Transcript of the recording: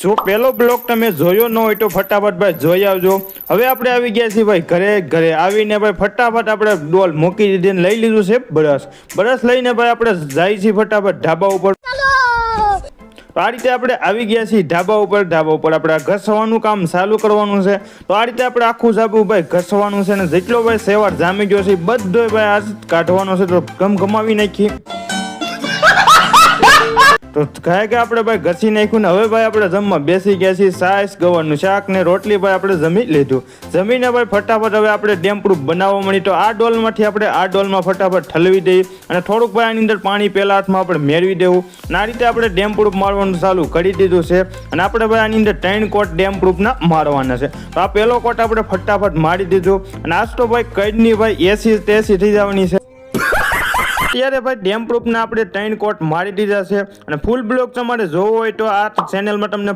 જો પહેલો બ્લોક તમે જોયો ન હોય તો ફટાફટ ભાઈ જોઈ આવજો। હવે આપણે આવી ગયા છીએ ભાઈ ઘરે આવીને ભાઈ ફટાફટ આપણે ડોલ મૂકી દીધી ને લઈ લીધું છે બ્રશ લઈને ભાઈ આપણે જાય છીએ ફટાફટ ઢાબા ઉપર। તો આ રીતે આપણે આવી ગયા છીએ ઢાબા ઉપર આપણે ઘસવાનું કામ ચાલુ કરવાનું છે। તો આ રીતે આપણે આખું સાબુ ભાઈ ઘસવાનું છે ને જેટલો ભાઈ સેવાર જામી ગયો છે બધો ભાઈ આ કાઢવાનો છે। તો ગમાવી નાખીએ તો કહે કે આપણે ભાઈ ઘસી નાખ્યું ને હવે ભાઈ આપણે જમવા બેસી ગયા છીએ। સાસ ગવાનું શાક ને રોટલી ભાઈ આપણે જમી લીધું। જમીને ભાઈ ફટાફટ હવે આપણે ડેમ પ્રૂફ બનાવવા મળી। તો આ ડોલમાંથી આપણે આ ડોલમાં ફટાફટ ઠલવી દઈએ અને થોડુંક ભાઈ આની અંદર પાણી પહેલા હાથમાં આપણે મેળવી દેવું અને આ રીતે આપણે ડેમ પ્રૂફ મારવાનું ચાલુ કરી દીધું છે। અને આપણે ભાઈ આની અંદર 3 કોટ ડેમ પ્રૂફના મારવાના છે। તો આ પહેલો કોટ આપણે ફટાફટ મારી દીધો અને આજ તો ભાઈ કઈની ભાઈ 80 થઈ જવાની છે। અત્યારે ભાઈ ડેમ પ્રૂફના આપણે 3 કોટ મારી દીધા છે અને ફૂલ બ્લોક તમારે જોવો હોય તો આ ચેનલમાં તમને